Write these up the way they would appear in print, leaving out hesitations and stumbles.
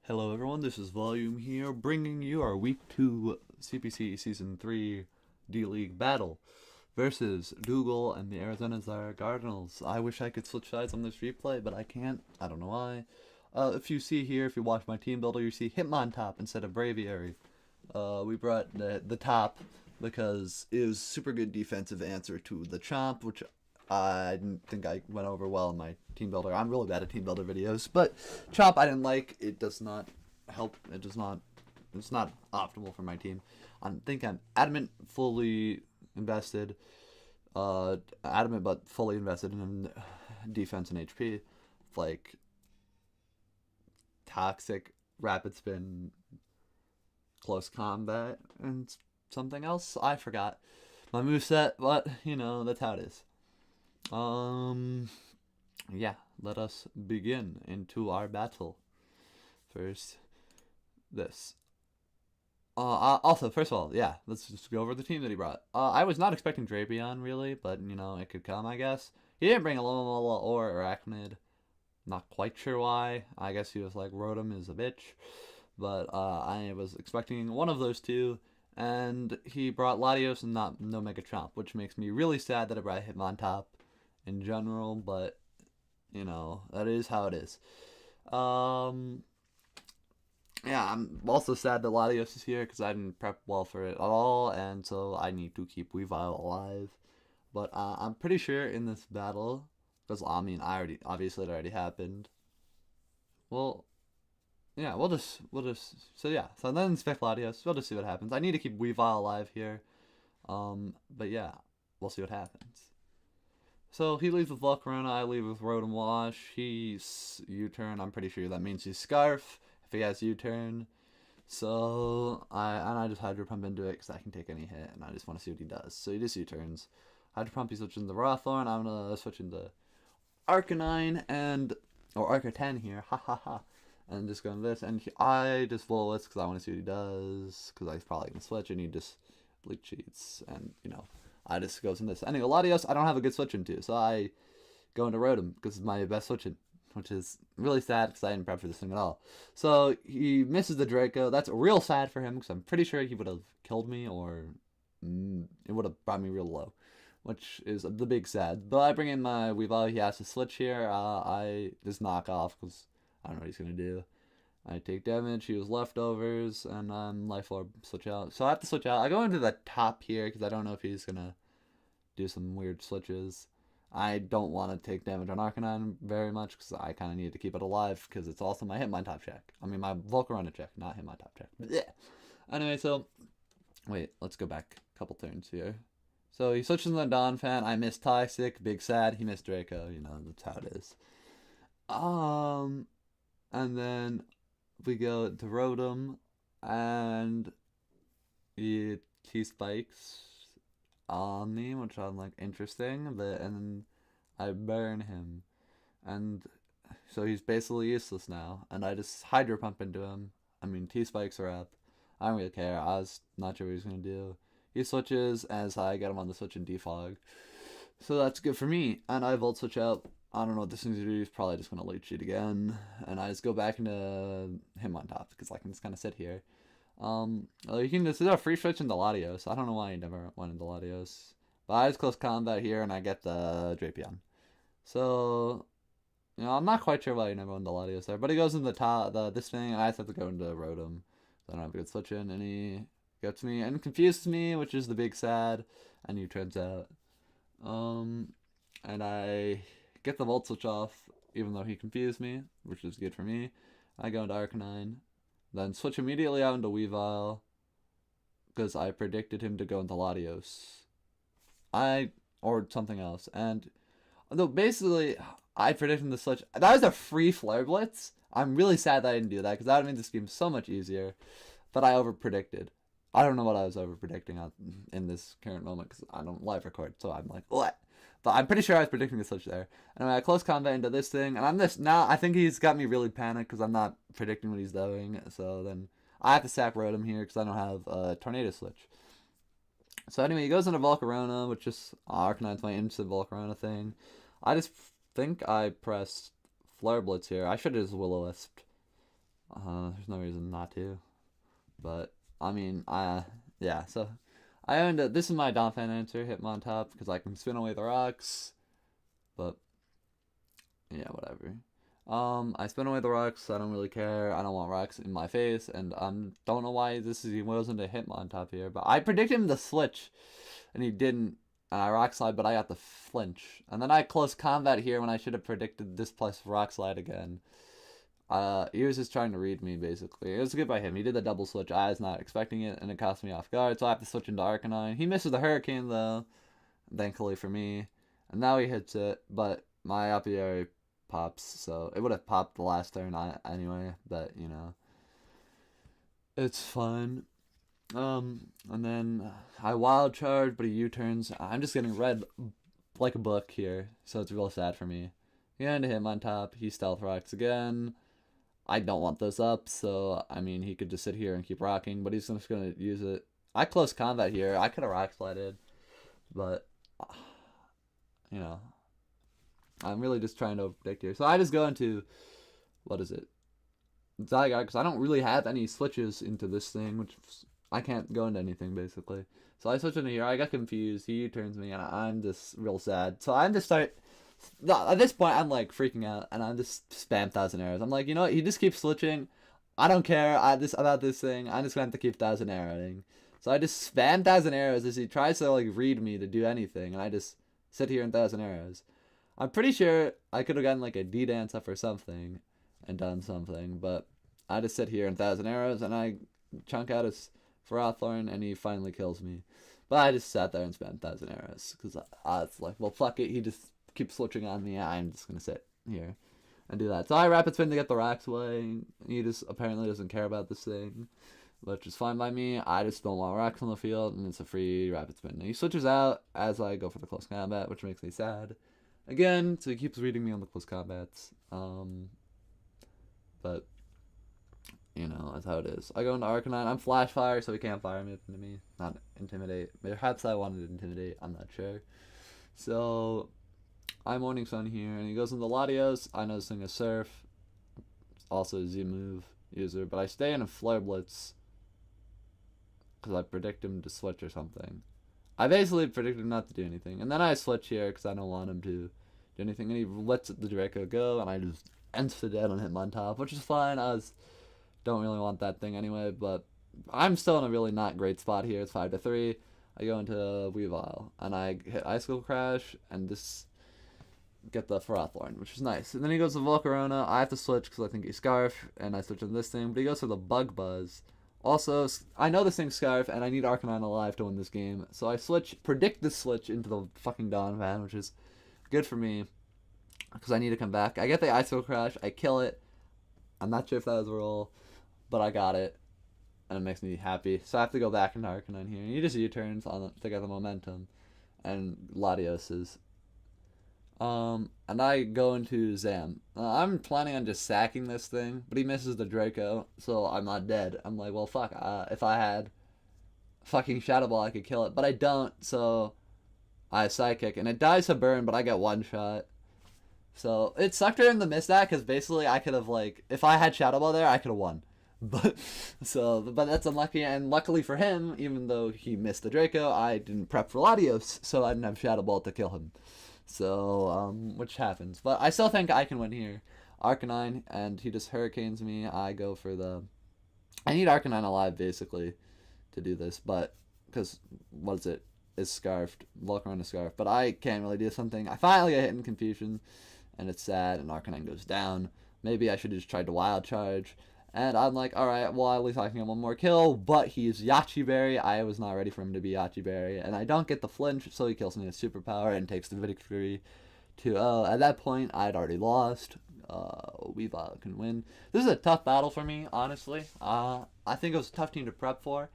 Hello everyone, this is Volume here, bringing you our Week 2 CPC Season 3 D-League battle versus Dougal and the Arizona Zygardinals. I wish I could switch sides on this replay, but I can't. I don't know why. If you see here, if you watch my team builder, you see Hitmontop instead of Braviary. We brought the top because it was super good defensive answer to the Chomp, which I didn't think I went over well in my team builder. I'm really bad at team builder videos, but Chomp I didn't like. It does not help. It does not. It's not optimal for my team. I think I'm adamant, fully invested. Adamant but fully invested in defense and HP, like toxic, rapid spin, close combat, and something else I forgot. My moveset, but you know that's how it is. Yeah, let us begin into our battle. First, this. Also, first of all, yeah, let's just go over the team that he brought. I was not expecting Drapion, really, but, you know, it could come, I guess. He didn't bring a Lomomola or Arachnid. Not quite sure why. I guess he was like, Rotom is a bitch. But, I was expecting one of those two. And he brought Latios and no Mega Chomp, which makes me really sad that I brought Hitmontop in general, but you know, that is how it is. Yeah, I'm also sad that Latios is here because I didn't prep well for it at all, and so I need to keep Weavile alive. But I'm pretty sure in this battle, because I mean, obviously it already happened. Well, yeah, so yeah, so then Spec Latios, we'll just see what happens. I need to keep Weavile alive here. But yeah, we'll see what happens. So he leaves with Volcarona, I leave with Rotom Wash. He's U-turn, I'm pretty sure that means he's Scarf if he has U-turn. So I just Hydro Pump into it because I can take any hit and I just want to see what he does. So he just U-turns. Hydro Pump, he switches into Rawthorn. I'm gonna switch into Arcanine or Arca-10 here, ha ha ha. And just go into this, and I just Volus because I want to see what he does, because he's probably gonna switch and he just Bleak Cheats, and you know. I just goes in this. Anyway, Latios, I don't have a good switch into, so I go into Rotom because it's my best switch in, which is really sad because I didn't prep for this thing at all. So he misses the Draco. That's real sad for him because I'm pretty sure he would have killed me or it would have brought me real low, which is the big sad. But I bring in my Weavile. He has to switch here. I just knock off because I don't know what he's going to do. I take damage, he was leftovers, and I'm Life Orb, switch out. So I have to switch out. I go into the top here, because I don't know if he's going to do some weird switches. I don't want to take damage on Arcanine very much, because I kind of need to keep it alive, because it's also my Hitmontop check. I mean, my Volcarona check, not Hitmontop check. But yeah. Anyway, so, wait, let's go back a couple turns here. So he switches into the Donphan, I missed Toxic, big sad, he missed Draco, you know, that's how it is. And then we go to Rotom, and he spikes on me, which I'm like, interesting, but and then I burn him, and so he's basically useless now, and I just Hydro Pump into him. I mean, T-spikes are up. I don't really care. I was not sure what he's gonna do. He switches as I get him on the switch in Defog, so that's good for me, and I Volt Switch out. I don't know what this thing's gonna do. He's probably just gonna late cheat again, and I just go back into Hitmontop because I can just kind of sit here. You can just do a free switch into Latios. I don't know why he never went into Latios, but I just close combat here and I get the Drapion. So, you know, I'm not quite sure why he never went into Latios there, but he goes into this thing, and I just have to go into Rotom. So I don't have a good switch in, and he gets me and confuses me, which is the big sad, and he turns out. And I get the Volt Switch off, even though he confused me, which is good for me. I go into Arcanine, then switch immediately out into Weavile, because I predicted him to go into Latios. Or something else. And, though basically, I predicted him to switch. That was a free Flare Blitz. I'm really sad that I didn't do that, because that would have made this game so much easier. But I overpredicted. I don't know what I was overpredicting in this current moment, because I don't live record, so I'm like, what? But I'm pretty sure I was predicting the switch there. Anyway, I close combat into this thing, and I'm this now. I think he's got me really panicked because I'm not predicting what he's doing. So then I have to sack Rotom here because I don't have a Tornado Switch. So anyway, he goes into Volcarona, which is Arcanine's my instant Volcarona thing. I just think I pressed Flare Blitz here. I should have just Will-O-Wisped. There's no reason not to. But, I mean, yeah, so I owned it. This is my Donphan answer, Hitmontop, because I can spin away the rocks. But, yeah, whatever. I spin away the rocks. I don't really care. I don't want rocks in my face, and I don't know why he wasn't a Hitmontop here. But I predicted him to switch, and he didn't. And I rock slide, but I got the flinch. And then I close combat here when I should have predicted this plus rock slide again. He was just trying to read me, basically. It was good by him. He did the double switch. I was not expecting it, and it cost me off guard, so I have to switch into Arcanine. He misses the Hurricane, though, thankfully for me. And now he hits it, but my Apiary pops, so it would have popped the last turn anyway, but, you know. It's fun. And then I wild charge, but he U-turns. I'm just getting read like a book here, so it's real sad for me. And him on top. He stealth rocks again. I don't want those up, so, I mean, he could just sit here and keep rocking, but he's just going to use it. I close combat here. I could have rock slided, but, you know, I'm really just trying to predict here. So I just go into, what is it? Zygarde, because I don't really have any switches into this thing, which I can't go into anything, basically. So I switch into here. I got confused. He turns me, and I'm just real sad. So I'm just at this point, I'm like freaking out, and I'm just spam 1,000 arrows. I'm like, you know what? He just keeps switching. I don't care about this thing. I'm just gonna have to keep 1,000 arrowing. So I just spam 1,000 arrows as he tries to like read me to do anything, and I just sit here in 1,000 arrows. I'm pretty sure I could have gotten like a D dance up or something and done something, but I just sit here in 1,000 arrows, and I chunk out his Ferrothorn, and he finally kills me. But I just sat there and spent 1,000 arrows, because I was like, well, fuck it, he just keeps switching on me, I'm just going to sit here and do that. So I rapid spin to get the rocks away. He just apparently doesn't care about this thing, which is fine by me. I just don't want rocks on the field, and it's a free rapid spin. And he switches out as I go for the close combat, which makes me sad. Again, so he keeps reading me on the close combats. But, you know, that's how it is. I go into Arcanine. I'm Flash Fire, so he can't fire me into me. Not Intimidate. Perhaps I wanted to Intimidate. I'm not sure. So I'm Morning Sun here, and he goes into Latios. I know this thing is Surf. Also a Z move user, but I stay in a Flare Blitz because I predict him to switch or something. I basically predicted him not to do anything, and then I switch here because I don't want him to do anything, and he lets the Draco go, and I just insta-dead on him on top, which is fine. Don't really want that thing anyway, but I'm still in a really not great spot here. It's 5-3. I go into Weavile, and I hit Icicle Crash, and just get the Ferrothorn, which is nice. And then he goes to Volcarona. I have to switch because I think he's Scarf, and I switch into this thing, but he goes for the Bug Buzz. Also, I know this thing's Scarf, and I need Arcanine alive to win this game, so I predict this switch into the fucking Donphan, which is good for me, because I need to come back. I get the Icicle Crash, I kill it. I'm not sure if that was a roll, but I got it, and it makes me happy. So I have to go back into Arcanine here, and he just U-turns to get the momentum, and Latios. And I go into Zam. I'm planning on just sacking this thing, but he misses the Draco, so I'm not dead. I'm like, well, fuck, if I had fucking Shadow Ball, I could kill it, but I don't, so I Psychic, and it dies to burn, but I get one shot. So it sucked during the miss that, because basically I could have, like, if I had Shadow Ball there, I could have won. But that's unlucky, and luckily for him, even though he missed the Draco, I didn't prep for Latios, so I didn't have Shadow Ball to kill him. So, which happens. But I still think I can win here. Arcanine, and he just Hurricanes me. I go for I need Arcanine alive, basically, to do this, but, because, what is it? It's Scarfed. Volcarona is Scarfed, but I can't really do something. I finally get hit in Confusion, and it's sad, and Arcanine goes down. Maybe I should have just tried to Wild Charge. And I'm like, alright, well, at least I can get one more kill, but he's Yachi Berry. I was not ready for him to be Yachi Berry, and I don't get the flinch, so he kills me with Superpower and takes the victory 2-0. At that point, I'd already lost. Weavile can win. This is a tough battle for me, honestly. I think it was a tough team to prep for.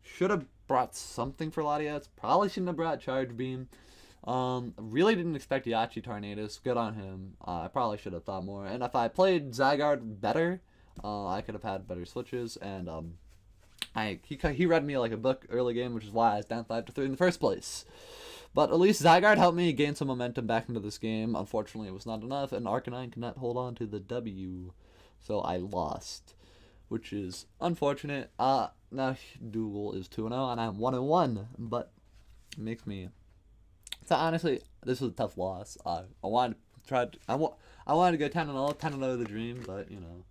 Should have brought something for Latios. Probably shouldn't have brought Charge Beam. Really didn't expect Yachi Tornadus. Good on him. I probably should have thought more. And if I played Zygarde better, I could have had better switches, and he read me like a book early game, which is why I was down 5-3 in the first place. But at least Zygarde helped me gain some momentum back into this game. Unfortunately, it was not enough, and Arcanine could not hold on to the W, so I lost. which is unfortunate. Now Dougal is 2-0 and I'm 1-1, but it makes me. So honestly, this was a tough loss. I wanted to try. I wanted to go 10-0, 10-0 the dream, but you know,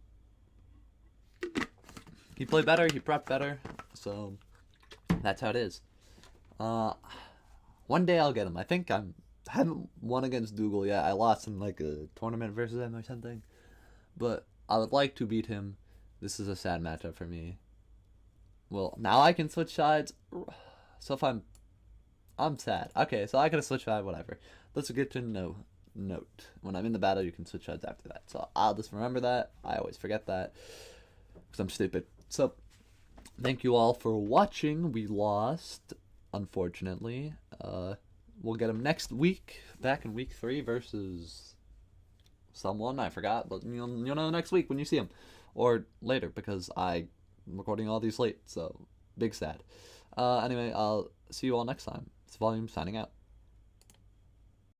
he played better, he prepped better, so that's how it is. One day I'll get him. I think I haven't won against Dougal yet. I lost in like a tournament versus him or something, but I would like to beat him. This is a sad matchup for me. Well, now I can switch sides. So if I'm sad. Okay, so I could have switched sides, whatever. That's a good to know. Note. When I'm in the battle, you can switch sides after that. So I'll just remember that. I always forget that because I'm stupid. So thank you all for watching. We lost, unfortunately. We'll get him next week, back in week 3 versus someone. I forgot, but you'll know next week when you see him. Or later, because I'm recording all these late, so big sad. Anyway, I'll see you all next time. It's Volume signing out.